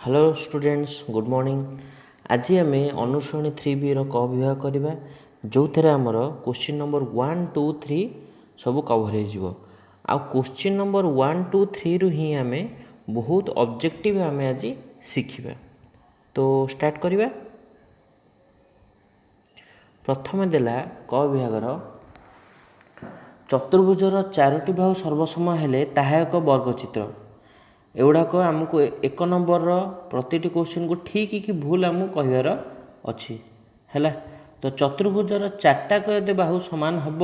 Hello students good morning. आज आम अनुश्रेणी 3B क विभाग करवा जो थे आमर क्वेश्चन नंबर 1 2 3 सब कभर हो क्वेश्चन नंबर 1 2 3 रु ही आम बहुत ऑब्जेक्टिव आम आज शिखा। तो स्टार्ट करवा। प्रथम देला क विभागर चतुर्भुजर चारोटी बाहु सर्वसम हेले ताहा एक वर्गचित्र। एगुड़ाक आमको एक नंबर प्रतिटी क्वेश्चन को ठीक कि भूल आमको कहबार अच्छी है। तो चतुर्भुजर चार्टाक यदि बाहु सामान हम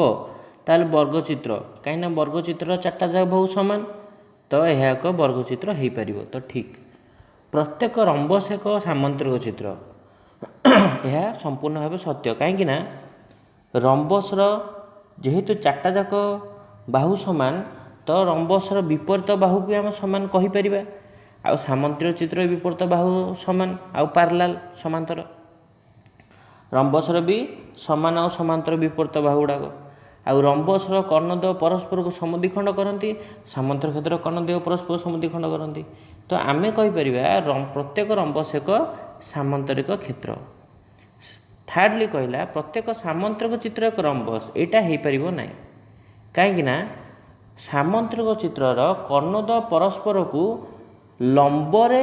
ताल वर्गचित्र कहीं वर्गचित्र चार्टा जाक बाहु सामान तो यह एक वर्गचित्र हो पार। तो ठीक प्रत्येक रंबस एक सामांतरिक चित्र यह संपूर्ण भाव सत्य कहीं रंबसर जेहेतु चार्टा जाक बाहु सामान तो रंबसर विपरीत बाहु को आम सामान कहीपर। आ सामंतरिक चित्र विपरीत बाहु सामान आउ पार्लाल समांतर रंबसर भी सामान आउ समांतर विपरीत बाहु गुड़ाक आउ रंबसर कर्णद्वय परस्पर को समद्विखंड करती सामंतर क्षेत्र कर्णद्वय परस्पर समद्विखंड करती। तो आम कहीपर प्रत्येक रंबस एक सामंतरिक क्षेत्र। थार्डली कहला प्रत्येक सामंतरिक चित्र एक रंबस यहाँ हो पार ना कहीं सामंतरिक चित्रर कर्णद्वय परस्पर को लंबरे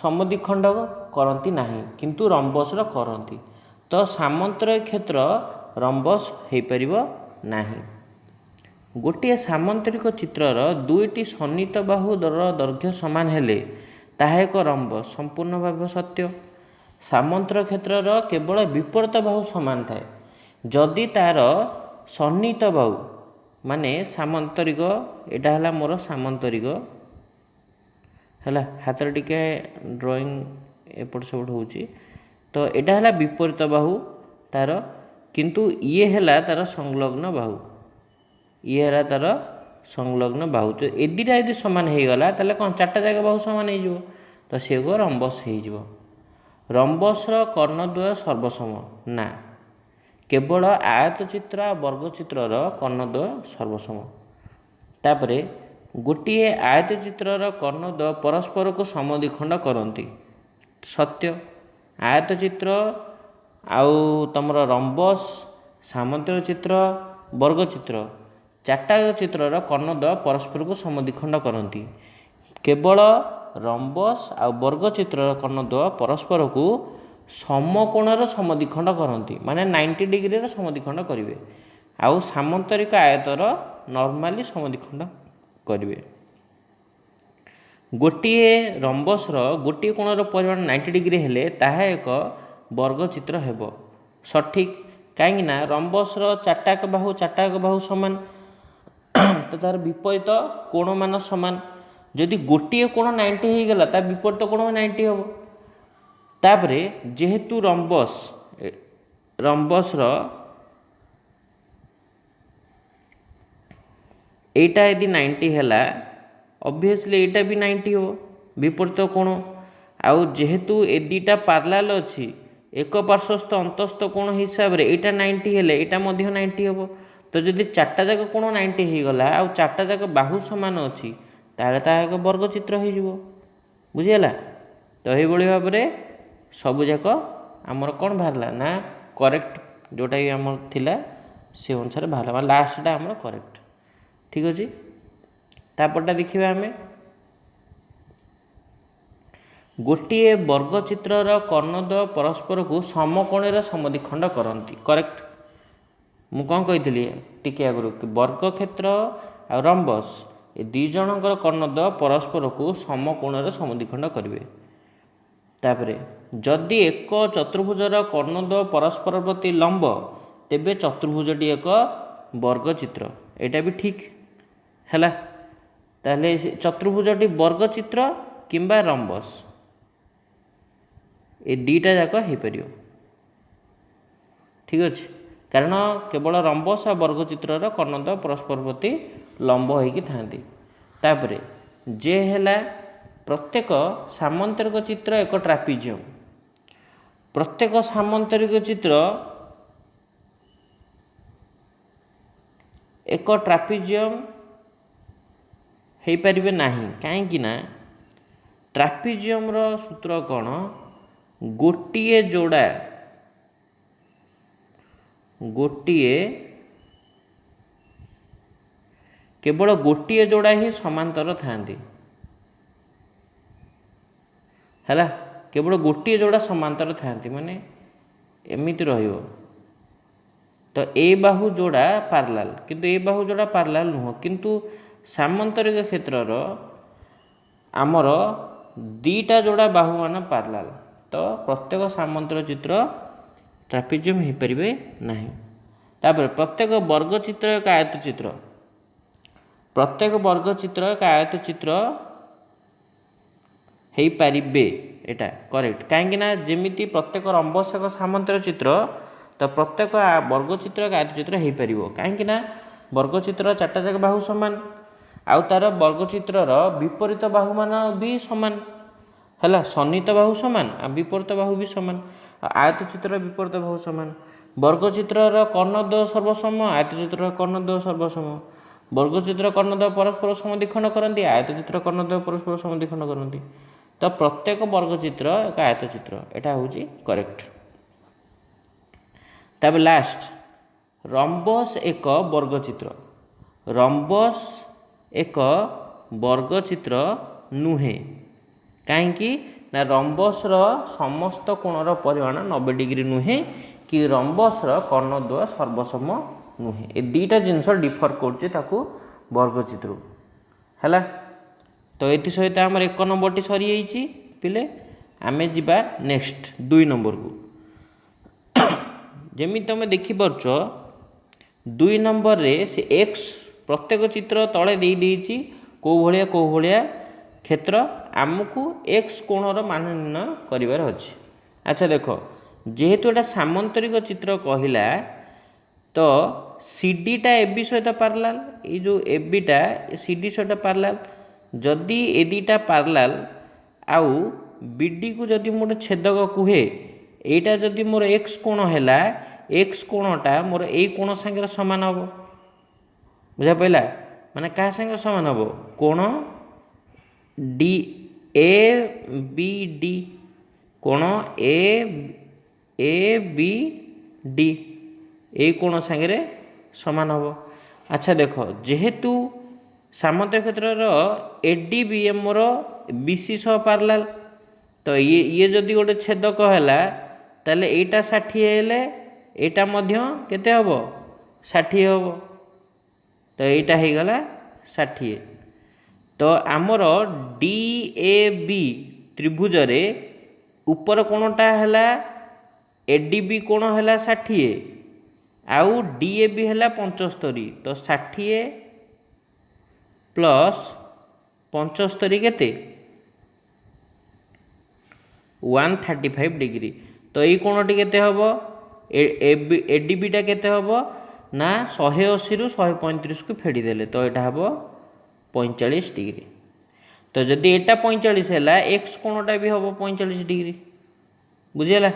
समद्विखंड करती नहीं किंतु रंबसर करती। तो सामंतरिक क्षेत्र रंबस हो पार नहीं। गोटे सामंतरिक चित्रर दुईटी सन्निहित बाहुर दैर्घ्य सामान हेले ताहा एक रंबस संपूर्ण भाव सत्य। सामंतर क्षेत्रर केवल विपरीत बाहु सामान थाए जदि तार सन्निहित बाहु माने सामंतरिक एटा हला मोर सामंतरिक है हाथ टिके ड्राइंग एपट सेपट होची। तो एटा हला विपरीत बाहु तार किंतु ये हला तार संलग्न बाहु ये हला तार संलग्न बाहु। तो ए दुटा यदि सामान हो गला ताले कौन चार्टा जगह बाहु सामान हो तो सी को रंबस हो। रंबसर कर्णद्वय सर्वसम ना केवल आयतचित्र वर्गचित्रर कर्णद्वय सर्वसम। तापरे गोटे आयतचित्रर कर्णद्वय परस्पर को समद्विखंड करती सत्य। आयतचित्र आउ तुमर रंबस सामंतरिक चित्र वर्गचित्र चार्टा चित्रर कर्णद्वय परस्पर को समद्विखंड करती केवल रंबस आ वर्गचित्रर कर्णद्वय परस्पर को समकोणर समद्विखंड करती माने 90 डिग्री समद्विखंड करेंगे आउ सामंतरिक आयतर नॉर्मली समद्विखंड करेंगे। गोटे रंबसर गोटे कोणर परिमाण 90 डिग्री हेले ताहा एक वर्गचित्र हेब सठिक कहीं रंबसर चार्टाक बाहु सामान तो तार विपरीत कोण मान सामान जदि गोटे कोण 90 हो गला ता विपरीत कोण 90 हम। तापरे जेहेतु रंबसर एटा यदि 90 है ऑब्वियसली एटा भी 90 हो विपरीत कोण आउ जेहेतु ए दुटा पार्लाल अच्छी एक पार्श्वस्थ अंतस्थ कोण हिसाब रे एटा 90 हेले एटा मध्य 90 हम। तो जदि चार्टा जाक कोण 90 हो गला आउ चार्टा जाक बाहु सामान अच्छी ताले ता एक वर्गचित्र हो बुझीगला। तो यही भाव में सबुजाक आमर कौन बाहरला ना करेक्ट जोटा भी आमर थिला से अनुसार बाहर लास्टा आमर करेक्ट ठीक अच्छे। तापरटा देखिए आम गोटे वर्गचित्रर कर्णद्वय परस्पर को समकोण समद्विखंड करती करेक्ट। मु कौन कही टिके आगु वर्ग क्षेत्र आ रंबस ए दुई जनकर कर्णद्वय परस्पर को समकोण समद्विखंड करेंगे। तापरे जदि एक चतुर्भुजर कर्णद्वय परस्पर प्रति लंब तेबे चतुर्भुजटी एक वर्गचित्र एटा भी ठीक है। ताले चतुर्भुजटी वर्गचित्र किंबा रंबस ए दुईटा जाक हो पार ठीक अच्छे कारण केवल रंबस आ वर्गचित्रर कर्णद्वय परस्पर प्रति लंब होगी थांती। तापरे जे है प्रत्येक सामंतरिक चित्र एक ट्रापिजियम प्रत्येक सामंतरिक चित्र एक ट्रापिजियम हो पारे ना कहीं ट्रापिजियम रो सूत्र कौन गोटिए जोड़ा केवल गोटिए जोड़ा ही समांतर थांती है केवल गोटिए जोड़ा समांतर थांती माने एमिति रहिबो तो ए बाहु जोड़ा पार्लाल किंतु ए बाहु जोड़ा पार्लाल नुह किंतु सामांतरिक क्षेत्र आमर दीटा जोड़ा बाहु मान पार्लाल तो प्रत्येक सामांतर चित्र ट्रापिजियम हो पारे नहीं। तापर प्रत्येक वर्ग चित्र एक आयत चित्र प्रत्येक वर्ग चित्र एक आयत चित्र हो पारे एटा करेक्ट कहीं जमीती प्रत्येक रंबस एक सामांतर चित्र तो प्रत्येक वर्ग चित्र एक आयत चित्र हो पार कहीं वर्ग चित्र चार्टा जाक बाहु सामान आउ तार वर्ग चित्रर विपरीत बाहु मान भी सामान है सन्निहित बाहु सामान आ विपरीत बाहु भी सामान आयत चित्र विपरीत बाहु सामान वर्ग चित्रर कर्णद्वय सर्वसम आयत चित्र कर्णद्वय सर्वसम वर्ग चित्र कर्णद्वय परस्पर समद्विखंड करती आयत चित्र कर्णद्वय परस्पर समद्विखंड करती तो प्रत्येक वर्ग चित्र एक आयत चित्र एटा होची करेक्ट। तब लास्ट रंबस एक वर्ग चित्र रंबस एक वर्ग चित्र नुहे कहीं ना रंबस समस्त कोणर परिमाण 90 डिग्री नुहे कि रंबस कर्णद्वय सर्वसम नुहे ए दुईटा जिनस डिफर कर वर्ग चित्र है। तो ये सहित आम 1 नंबर सरी जाइए पिले आम जा नेक्स्ट 2 नंबर को जमी तुम देखिपार 2 नंबर रे से एक्स प्रत्येक चित्र तले दे देइछि को भलिया क्षेत्र आमको एक्स कोणर मान निर्णय करिवार अछि। अच्छा देख जेहेतु एटा सामांतरिक चित्र कहला तो सीडीटा एबी सहित पार्लाल ये जो एबीटा सीडी सहित पार्लाल जदि ए दुईटा पार्लाल आउ बीडी को जदि मोर छेदक कुहे एटा जदि मोर एक्स कोण है एक्स कोणटा मोर ए कोण संगे सामान हम बुझा पाइला माने क्या संगे सामान हम कोण डी ए बी डी कोण ए बी डी ए कोण संगे सामान हम। अच्छा देख जेहेतु सामांतर क्षेत्र एडीबी मोर बीसी सह पार्लाल तो ये जदि गोटे छेदक है ताले एटा 60 हेले एटा मध्य केते हबो 60 हबो तो एटा हो गला 60 तो आमर डीएबी त्रिभुज रे ऊपर कोणटा है एडीबी कोण है 60 आउ डीएबी है 75 तो 60 प्लस 75 केते 135 डिग्री तो ये कोणटी केते हबो एडीबीटा केते हबो ना 180 रु 135 को फेड़ी देले तो यहाँ हबो 45 डिग्री तो जदि एटा 45 है एक्स कोणटा भी हबो 45 डिग्री बुझेला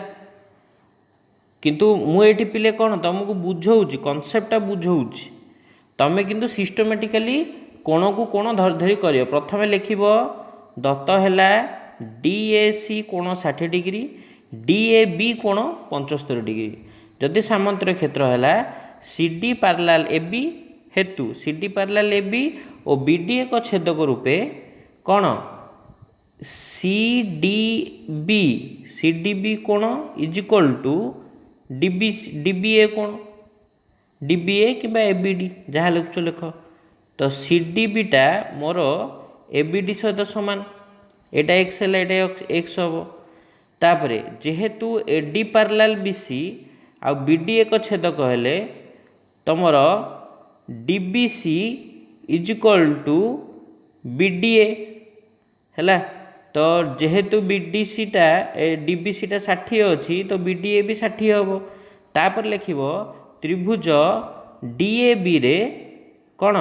किंतु मु एठी पिले कोन तुमको बुझौछि कांसेप्टटा बुझौछि तमे किंतु सिस्टमैटिकली कोण को कोण धरी करियो प्रथमे लिखिबो दत्त हैला डीएसी कोण 60 डिग्री डीएबी कोण 75 डिग्री जदि सामांतर क्षेत्र है सीडी पार्लाल एबी हेतु सीडी पार्लाल एबी और बीडी एक छेदक रूपे कौन सीडीबी कोण इज इक्वल टू डीबीए कोण डीबीए कि एबीडी जहाँ लिखुच लिख तो सीडीबीटा मोर एबीडी सहित सामान एटा एक्स है एटा एक्स हम तापरे जेहेतु एडी पार्लाल बीसी आ बीडी एक छेदक हेले तमर DBC is equal to BDA है तो जेहेतु बीडीसीटा डीबीसीटा 60 अच्छी तो बीडीए भी 60 हम तापर लिखिब त्रिभुज डीएबी रे कौन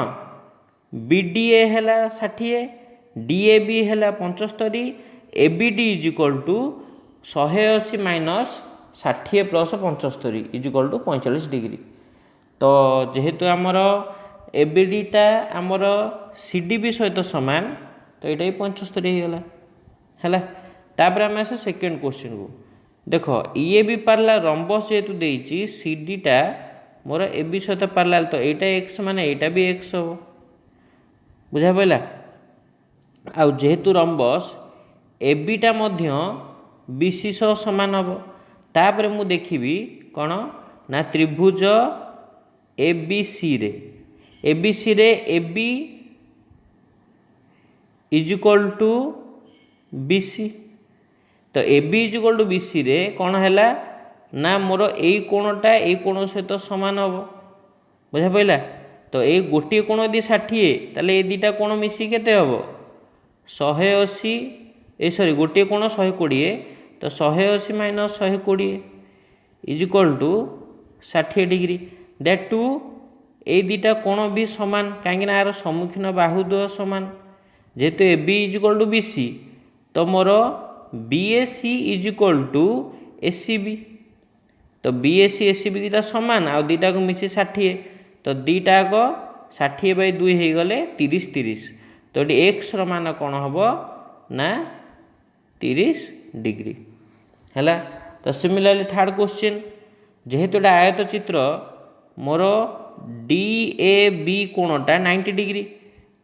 बीडीए है 60 डीएबी है 75 ABD is equal to 180 minus 60 plus 75 is equal to 45 degree तो जेहेतु आमर एबीडीटा आमर सीडीबी सहित सामान तो यहाँ 75 हो गला है। तापर आम आस सेकेंड क्वेश्चन को देख ये भी पार्लाल रंबस जेहेतु देती सी डीटा मोर ए बी सहित पार्लाल तो यहाँ एक्स माने यहाँ भी एक्स हम बुझा पड़ा आउ जेहेतु रंबस ए बीटा बीसी सह सामान हम तापर मु देखी कौन ना त्रिभुज ए बी सी रे ए बी सी रे A B is equal to B C तो A B is equal to B C रे कौन है ना मोर यही कोणटा यही कोण सहित सामान हम बुझा पड़ा तो ये गोटे कोण यदि 60 ताले ये दुटा कोण मिसी केते हम 180 ए सॉरी गोटे कोण 120 तो 180 minus 120 is equal to 60 degree that to ये दुटा कोण भी सामान कहीं यार सम्मुखीन बाहुद्वय सामान जेहेतु A B is equal to B C तो मोर B A C is equal to A C B तो बी ए सी दुटा सामान आ दुटा को मिसी 60 तो दुटाक 60/2 हो गले 30 तो ये एक्स मान कौन हम ना 30 डिग्री है। तो सिमिलरली थर्ड क्वेश्चन जेहेतु एटा आयत चित्र मोर डी ए बी कोणटा 90 डिग्री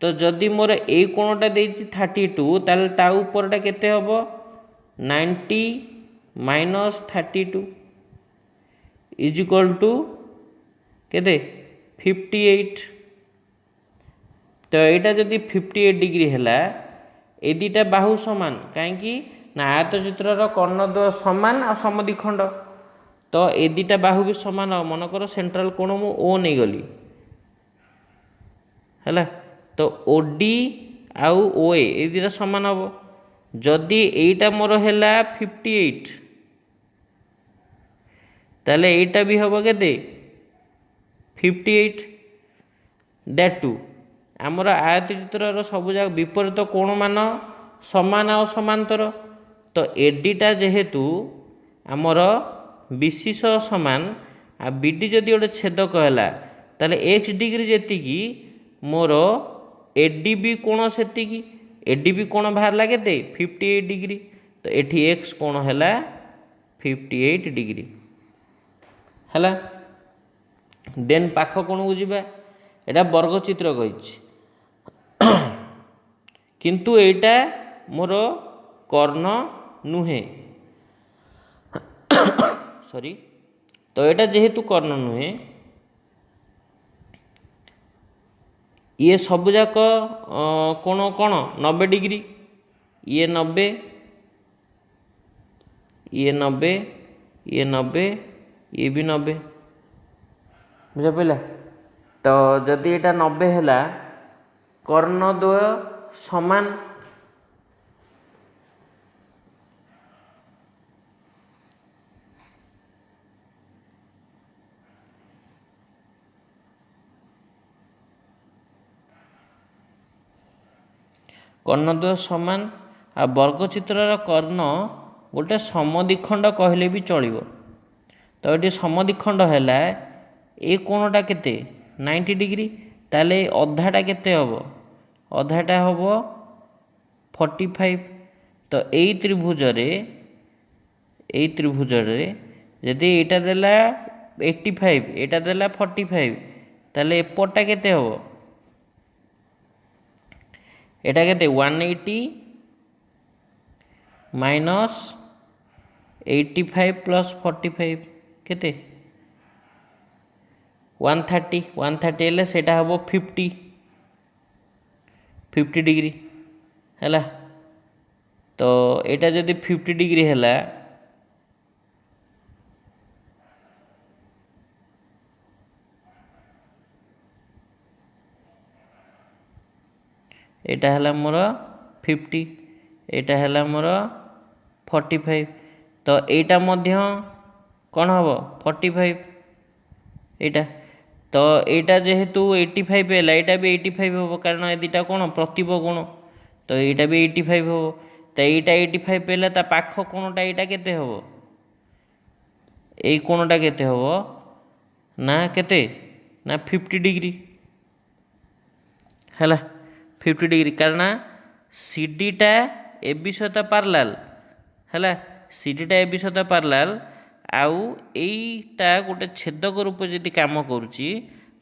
तो जदि मोर ए कोणटा देछि 32 ताल ता ऊपरटा केते हबो 90 माइनस 32 इज इक्वल टू केते 58 तो यहाँ जदि 58 डिग्री है ए दुटा बाहु सामान कहीं ना आयत चित्र कर्णद्वय सामान आ समद्विखंड तो ए दुटा बाहु भी सामान मनकर सेंट्रल कोण मु ओ नहीं गली है तो ओ डी आउ ओ ए दुटा सामान हम जदि एटा मोर है 58 ताले एटा भी हम के 58 दैट टू आमर आयत चित्र सब जगह विपरीत कोण मान समान आ समांतर तो एडीटा जेहेतु आमर बीसी सह सामान आ बीडी जदि गोटे छेदक है ताले एक्स डिग्री जी मोर एडीबी कोण से एडीबी कोण बाहर के 58 डिग्री तो एठी एक्स कोण है 58 डिग्री है। देन पाख कोण को जीवा एटा वर्गचित्र कही किंतु एटा मोर कर्ण नुहे सॉरी तो एटा जेहेतु कर्ण नुहे ये सबुजाक कोण कोण 90 डिग्री ये 90 ये 90 ये 90 ये भी 90 बुझा पड़ा तो जदि एटा 90 है कर्णद्वय समान कर्णद्वय समान आ वर्गचित्र कर्ण गोटे समद्विखंड कहले भी चलिबो तो ये समद्विखंड है ए कोणटा केते 90 डिग्री ताले अधाटा केते हबो अधाटा हबो 45 तो यही त्रिभुज यदि एटा देला 85 एटा देला 45 ताले एपटटा केते हबो एटा केते 180 माइनस 85 प्लस 45 केते 130 हेले सेटा हबो 50 डिग्री है तो एटा जदि 50 डिग्री है एटा है मोर 50 एटा है मोर 45 तो एटा मध्य कौन हम 45 एटा तो एटा जेहेतु 85 है एटा भी 85 हम कारण ए दुटा कौन प्रतिबकोण तो यहाँ भी 85 हम तो यहाँ 85 है ता पाख कोणटा यहाँ केते हम यही कोणटा केते हम ना केते ना 50 डिग्री है 50 डिग्री कारण सीडीटा ए बी सहित पारलाल है सी डीटा ए बी सहित पारलाल आउ एईटा गोटे छेदक रूप जदि काम करुच्ची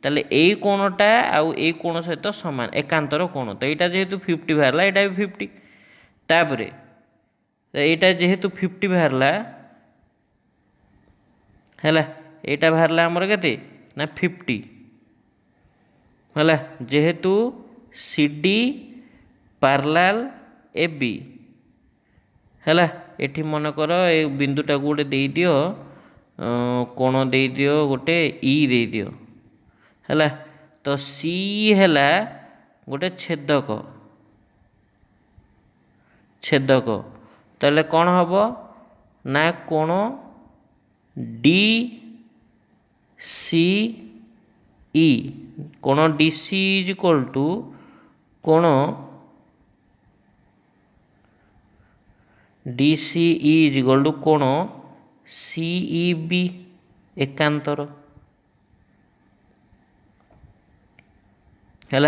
ताले एई कोणटा आउ एई कोण सहित समान एकांतर कोण तो यहाँ जेहेतु 50 बाहरला यहाँ भी 50 तापरे यहाँ जेहेतु 50 बाहरला है यहाँ बाहरला आमर केते ना 50 है जेहेतु सी डी पारलाल ए बी है एठी मनकर ए बिंदुटा गोटे दे दियो कोण दे दियो गोटे ई दे दियो है तो सी है गोटे छेदक छेदक ताले कौन हम ना कोण डी सी ई कोण D C is equal to कोण D C E is equal to कोण सी ई बी एकांतर है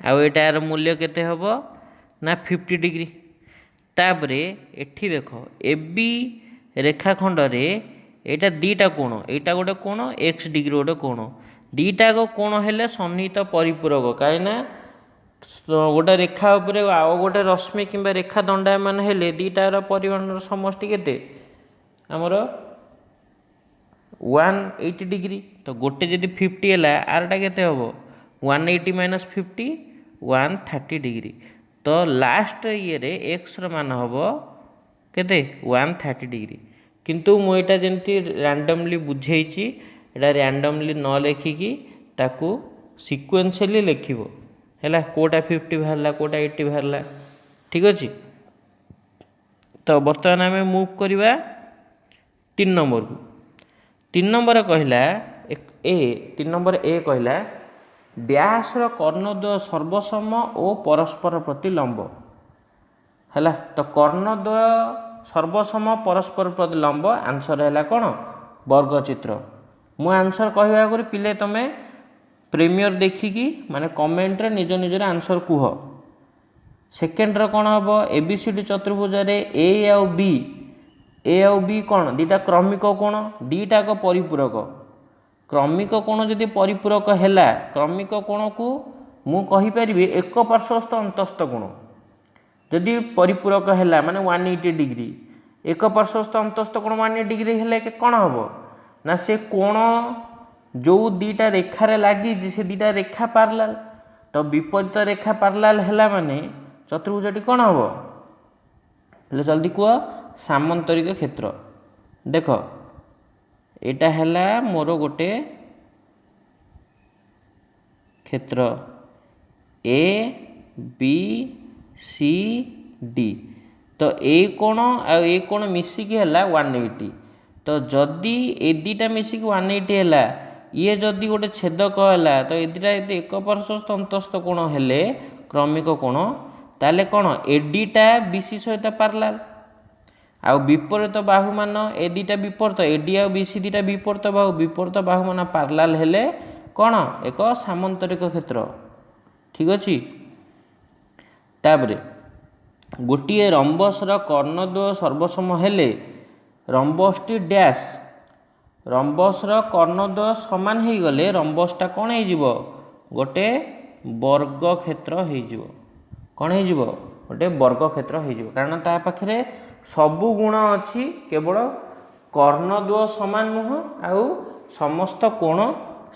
आटार मूल्य केते हम ना 50 डिग्री तापरे एठी देख ए बी रेखाखंड रे एटा दीटा कोण एटा गोटे कोण एक्स डिग्री गोटे कोण दीटा कोण हेले सन्निहित परिपूरक कहीं गोटे रेखा उपरे आउ गोटे रश्मि किंबा रेखा दंडायमान हेले दीटार परिमाण समष्टि केते आमर 180 डिग्री तो गोटे जदि 50 है आरटा केते हम 180 माइनस 50 130 डिग्री तो लास्ट ये रे एक्स मान हम केते 130 डिग्री किंतु मुझे जमी रैंडमली बुझेची एटा रैंडमली न लिखिकी ताकू सिक्वेन्शियली लिखिबो है कोटा 50 बाहरला कोटा 80 बाहरला ठीक अच्छे। तो बर्तमान आम मुव करवा 3 नंबर को 3 नंबर कहला ए 3 नंबर ए कहला डैश्र कर्णद्वय सर्वसम और परस्पर प्रति लंब है तो कर्णद्वय सर्वसम परस्पर प्रति लंब आंसर है कौन वर्गचित्र मु आंसर कहवा आगे पिले तुम प्रीमियर देखिकी माने कमेंट रे निज निजर आंसर कुह सेकेंड रे कौन हम एबीसीडी चतुर्भुज ए आउ बी कौन दीटा क्रमिक कोण दीटाक परिपूरक क्रमिक कोण जदि परिपूरक है क्रमिक कोण को मु कहीपरि एक पार्श्वस्थ अंतस्थ कोण जदि परिपूरक है माने 180 डिग्री एक पार्श्वस्थ अंतस्थ कोण 180 डिग्री हेले कौन हम ना से कोण जो दीटा रेखार लगी से दीटा रेखा पारलाल तो विपरीत रेखा पारलाल है माने चतुर्भुजटी कौन हम पहले जल्दी कह सामंतरिक क्षेत्र देख एटा है मोर गोटे क्षेत्र ए बी सी डी तो ए कोण आ कोण मिसिकी है 180 तो जदि ए दीटा मिसिकी 180 है ये जदि गोटे छेदक है तो ए दीटा एक पार्श्वस्थ अंतस्थ कोण हेले क्रमिक कोण ताले कौन एडीटा बीसी सहित पारलाल आउ विपरीत बाहु मान ए दीटा विपरीत एडी आ बीसी दीटा विपरीत बाहु मान पारलाल हेले कौन एक सामंतरिक क्षेत्र ठीक अच्छे। तापरे गोटे रंबसर कर्णद्वय सर्वसम हेले रंबसटी डैश रंबसर कर्णद्वय समान हो गले रंबसटा कौन हो गोटे वर्ग क्षेत्र हो कौन हो गोटे वर्ग क्षेत्र हो कारण ता पाखे सबु गुण अच्छी केवल कर्णद्वय समान नुह आउ समस्त कोण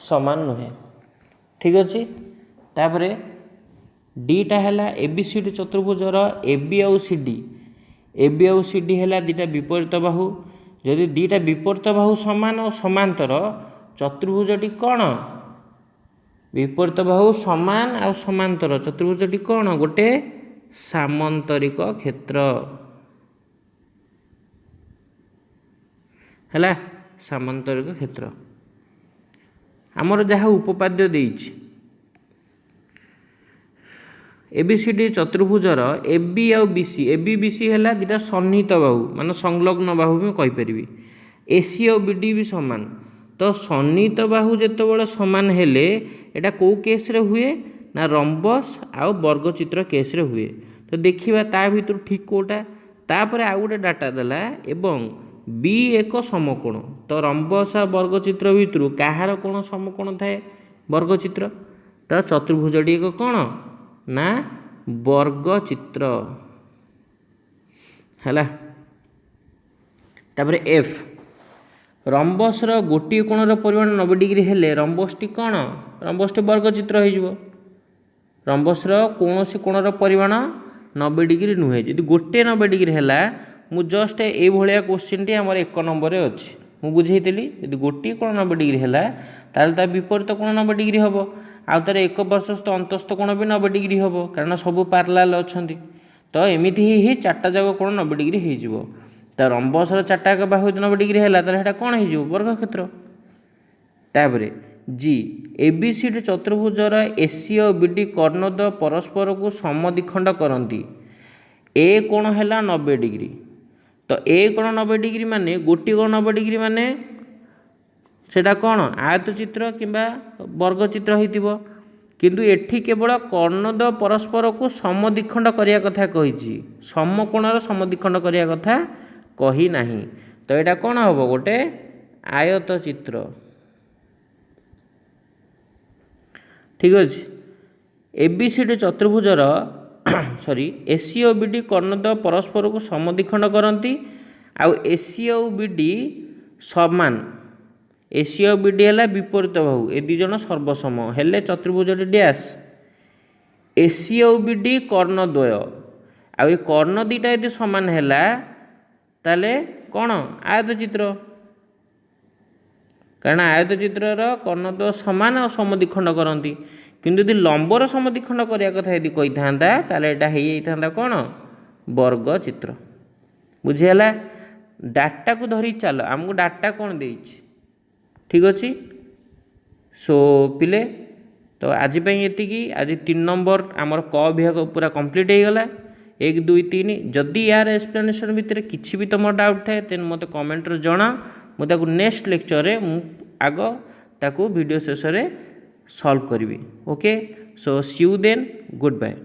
समान नुहे ठीक अच्छे। तापरे डीटा है एबीसीडी चतुर्भुजर एबी आउ सीडी है दीटा विपरीत बाहु जदि दीटा विपरीत बाहु समान और समांतर चतुर्भुजटी कौन विपरीत बाहु समान और समांतर चतुर्भुजटी कौन गोटे सामंतरिक क्षेत्र है सामंतरिक क्षेत्र आमर जहाँ उपपाद्य देइछि एबीसीडी चतुर्भुजर एबी आउ बीसी है दीटा सन्निहित बाहु मान संलग्न बाहु भी कहीपरि एसी आउ बीडी भी सामान तो सन्निहित बाहु जितेबाला सामान हेले एटा कौ केस रे हुए ना रंबस आउ वर्गचित्र केस रे हुए तो देखिबा ता भितर ठीक कोटा तापर आउ गोटे डाटा देला एवं बी एक समकोण तो रंबस वर्गचित्र भितर कहार कोण समकोण थाए वर्गचित्र तो चतुर्भुजटी एक कोण ना वर्गचित्र है। तापर एफ रंबसर गोटे कोणर परिमाण 90 डिग्री हेले रंबसटी कौन रंबसटी वर्गचित्र हो रंबसर कौन सी कोणर परिमाण 90 डिग्री नुहे जी गोटे 90 डिग्री है मु जस्ट ये क्वेश्चन टी आमर 1 नंबर अच्छी मुझे बुझेली यदि गोटे कोण 90 डिग्री है तार विपरीत कोण 90 डिग्री हम आउ तार एक वर्षस्थ अंतस्थ कोण भी 90 डिग्री हम कारण सब पार्लाल अच्छा तो एमती ही चार्टा जाक कोण 90 डिग्री हो तो रंबसर चार्टा बाहु 90 डिग्री है तो कौन हो वर्गक्षेत्र। तापर जी एबीसीडी चतुर्भुजर एसी और बीडी कर्णद परस्पर को समद्विखंड करती ए कोण है 90 डिग्री तो ए कोण 90 डिग्री माने गोटी कोण 90 डिग्री माने सेटा कौन आयतचित्र किंबा वर्गचित्र होइतिबो किंतु एठी केवल कर्णद परस्पर को समद्विखंड करिया कथा कहिछि समकोणर समद्विखंड करिया कथा कही नाही तो एटा कौन हम गोटे आयतचित्र ठीक अच्छे। एबीसीडी चतुर्भुजर सॉरी एसी और बीडी कर्णद परस्पर को समद्विखंड करती आउ एसी और बीडी समान एसी और बीडी है विपरीत बाहु ए दुज सर्वसम हेले चतुर्भुजटी डैश एसी और बीडी कर्णद्वय आउ ये कर्ण दुईटा यदि सामान है ताले कौन आयतचित्र कारण आयतचित्र कर्णद्वय सामान और समद्विखंड करती किंतु यदि लंबर समद्विखंड करिया कथा यदि कही था ताले एटा हो जाता कौन वर्गचित्र बुझीगला डाटा को धरी चल आमको डाटा कौन दे ठीक अच्छे। सो पिले तो आज ये आज 3 नंबर आमर क विभाग पूरा कंप्लीट हो गला 1 2 3 जदि यार एक्सप्लेनेशन भितर किसी भी तुम डाउट थाए तेन मत कमेंट जना मुझे नेक्स्ट लेक्चर रे आग ताकू वीडियो शेष में सॉल्व करी। Okay so see you then good bye.